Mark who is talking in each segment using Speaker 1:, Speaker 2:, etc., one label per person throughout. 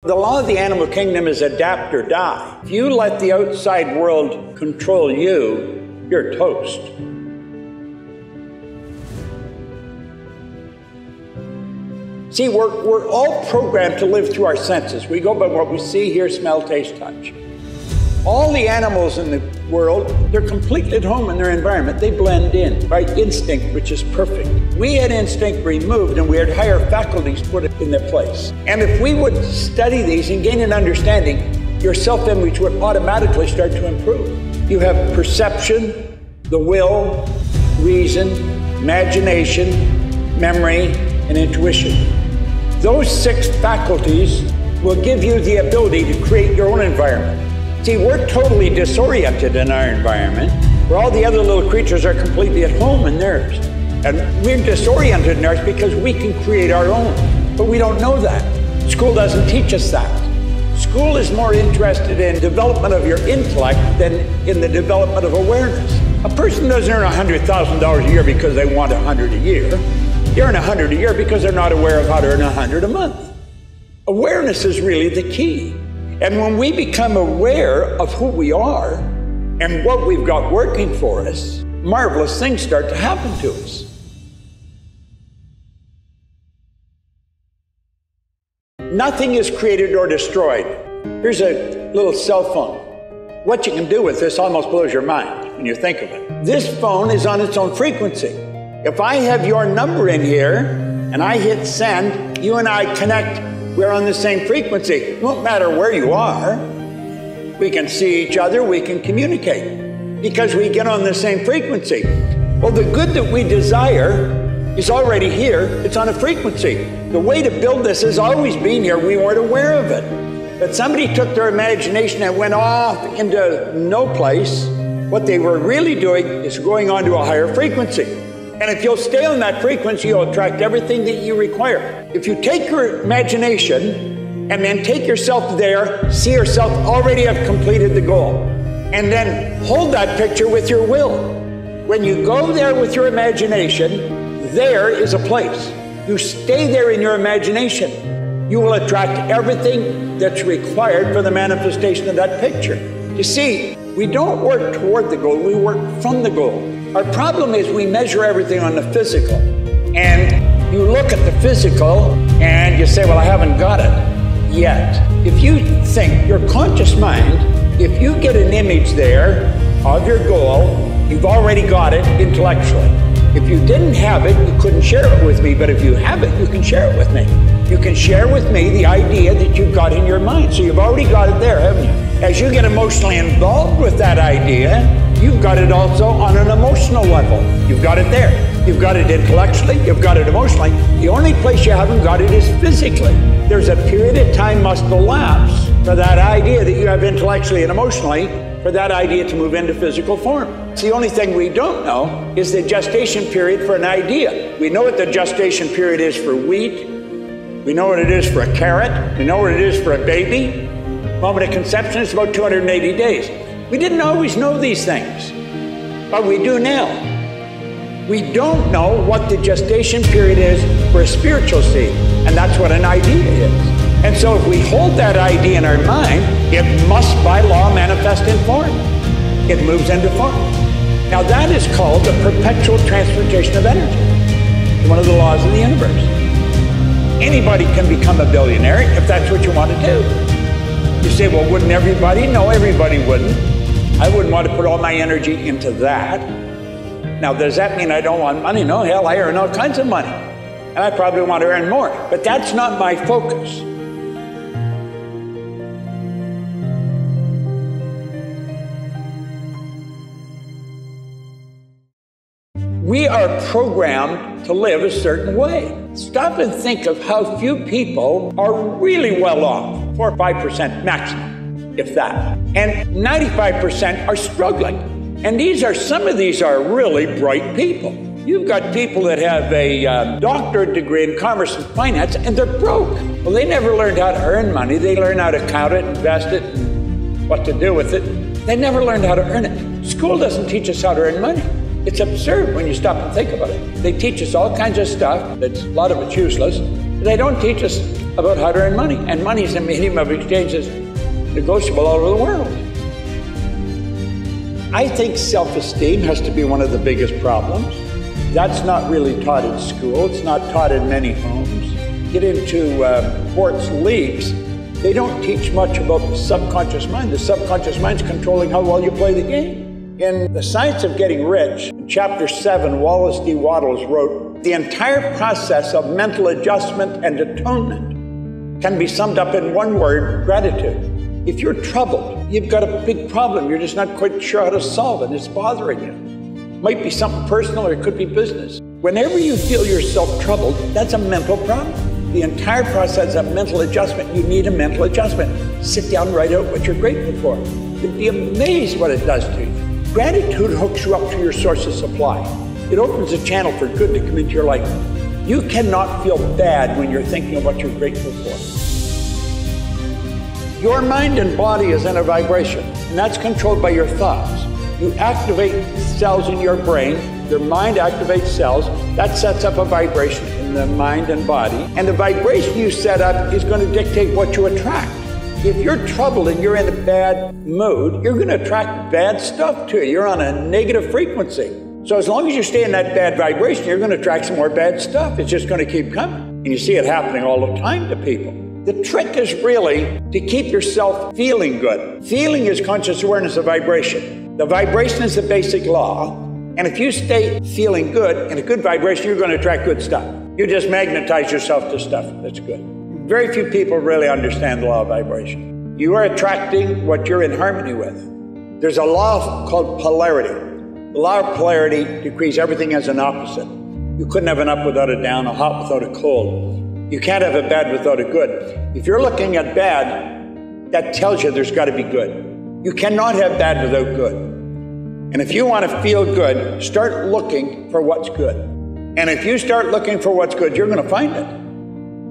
Speaker 1: The law of the animal kingdom is adapt or die. If you let the outside world control you, you're toast. See, we're all programmed to live through our senses. We go by what we see, hear, smell, taste, touch. All the animals in the world, they're completely at home in their environment. They blend in by instinct, which is perfect. We had instinct removed and we had higher faculties put in their place. And if we would study these and gain an understanding, your self-image would automatically start to improve. You have perception, the will, reason, imagination, memory, and intuition. Those 6 faculties will give you the ability to create your own environment. See, we're totally disoriented in our environment, where all the other little creatures are completely at home in theirs. And we're disoriented in ours because we can create our own, but we don't know that. School doesn't teach us that. School is more interested in development of your intellect than in the development of awareness. A person doesn't earn $100,000 a year because they want 100 a year. They earn 100 a year because they're not aware of how to earn 100 a month. Awareness is really the key. And when we become aware of who we are and what we've got working for us, marvelous things start to happen to us. Nothing is created or destroyed. Here's a little cell phone. What you can do with this almost blows your mind when you think of it. This phone is on its own frequency. If I have your number in here and I hit send, you and I connect. We're on the same frequency. It won't matter where you are. We can see each other, we can communicate because we get on the same frequency. Well, the good that we desire is already here. It's on a frequency. The way to build this has always been here. We weren't aware of it. But somebody took their imagination and went off into no place. What they were really doing is going on to a higher frequency. And if you'll stay on that frequency, you'll attract everything that you require. If you take your imagination and then take yourself there, see yourself already have completed the goal. And then hold that picture with your will. When you go there with your imagination, there is a place. You stay there in your imagination. You will attract everything that's required for the manifestation of that picture. You see, we don't work toward the goal, we work from the goal. Our problem is we measure everything on the physical. And you look at the physical and you say, well, I haven't got it yet. If you think, your conscious mind, if you get an image there of your goal, you've already got it intellectually. If you didn't have it, you couldn't share it with me. But if you have it, you can share it with me. You can share with me the idea that you've got in your mind. So you've already got it there, haven't you? As you get emotionally involved with that idea, you've got it also on an emotional level. You've got it there. You've got it intellectually. You've got it emotionally. The only place you haven't got it is physically. There's a period of time must elapse for that idea that you have intellectually and emotionally for that idea to move into physical form. It's the only thing we don't know is the gestation period for an idea. We know what the gestation period is for wheat. We know what it is for a carrot. We know what it is for a baby. Moment of conception is about 280 days. We didn't always know these things, but we do now. We don't know what the gestation period is for a spiritual seed, and that's what an idea is. And so if we hold that idea in our mind, it must by law manifest in form. It moves into form. Now that is called the perpetual transmutation of energy. It's one of the laws of the universe. Anybody can become a billionaire if that's what you want to do. You say, well, wouldn't everybody? No, everybody wouldn't. I wouldn't want to put all my energy into that. Now, does that mean I don't want money? No, hell, I earn all kinds of money. And I probably want to earn more. But that's not my focus. We are programmed to live a certain way. Stop and think of how few people are really well off. 4 or 5% maximum, if that. And 95% are struggling. And some of these are really bright people. You've got people that have a doctorate degree in commerce and finance, and they're broke. Well, they never learned how to earn money. They learned how to count it, invest it, and what to do with it. They never learned how to earn it. School doesn't teach us how to earn money. It's absurd when you stop and think about it. They teach us all kinds of stuff, a lot of it's useless. They don't teach us about how to earn money. And money is a medium of exchange that's negotiable all over the world. I think self-esteem has to be one of the biggest problems. That's not really taught in school. It's not taught in many homes. Get into sports leagues, they don't teach much about the subconscious mind. The subconscious mind's controlling how well you play the game. In The Science of Getting Rich, in Chapter 7, Wallace D. Wattles wrote, the entire process of mental adjustment and atonement can be summed up in one word: gratitude. If you're troubled, you've got a big problem, you're just not quite sure how to solve it, it's bothering you. It might be something personal or it could be business. Whenever you feel yourself troubled, that's a mental problem. The entire process of mental adjustment, you need a mental adjustment. Sit down, write out what you're grateful for. You'd be amazed what it does to you. Gratitude hooks you up to your source of supply. It opens a channel for good to come into your life. You cannot feel bad when you're thinking of what you're grateful for. Your mind and body is in a vibration, and that's controlled by your thoughts. You activate cells in your brain, your mind activates cells, that sets up a vibration in the mind and body, and the vibration you set up is going to dictate what you attract. If you're troubled and you're in a bad mood, you're going to attract bad stuff to you. You're on a negative frequency. So as long as you stay in that bad vibration, you're going to attract some more bad stuff. It's just going to keep coming. And you see it happening all the time to people. The trick is really to keep yourself feeling good. Feeling is conscious awareness of vibration. The vibration is the basic law. And if you stay feeling good, in a good vibration, you're going to attract good stuff. You just magnetize yourself to stuff that's good. Very few people really understand the law of vibration. You are attracting what you're in harmony with. There's a law called polarity. The law of polarity decrees everything as an opposite. You couldn't have an up without a down, a hot without a cold. You can't have a bad without a good. If you're looking at bad, that tells you there's got to be good. You cannot have bad without good. And if you want to feel good, start looking for what's good. And if you start looking for what's good, you're going to find it.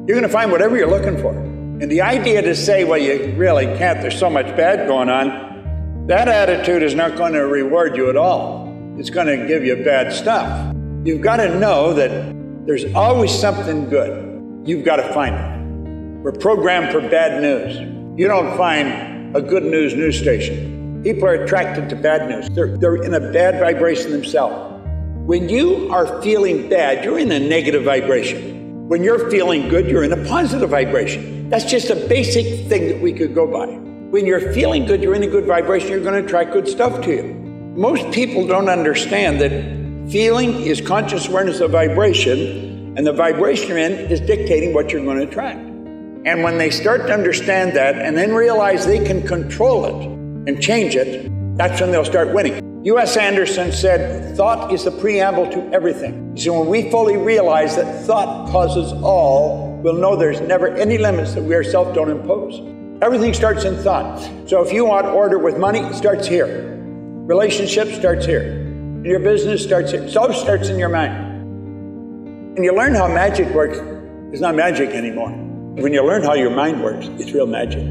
Speaker 1: You're going to find whatever you're looking for. And the idea to say, well, you really can't, there's so much bad going on, that attitude is not going to reward you at all. It's going to give you bad stuff. You've got to know that there's always something good. You've got to find it. We're programmed for bad news. You don't find a good news station. People are attracted to bad news. They're in a bad vibration themselves. When you are feeling bad, you're in a negative vibration. When you're feeling good, you're in a positive vibration. That's just a basic thing that we could go by. When you're feeling good, you're in a good vibration, you're going to attract good stuff to you. Most people don't understand that feeling is conscious awareness of vibration, and the vibration you're in is dictating what you're going to attract. And when they start to understand that and then realize they can control it and change it, that's when they'll start winning. U.S. Anderson said, thought is the preamble to everything. So when we fully realize that thought causes all, we'll know there's never any limits that we ourselves don't impose. Everything starts in thought. So if you want order with money, it starts here. Relationship starts here. And your business starts here. It all starts in your mind. And you learn how magic works, it's not magic anymore. When you learn how your mind works, it's real magic.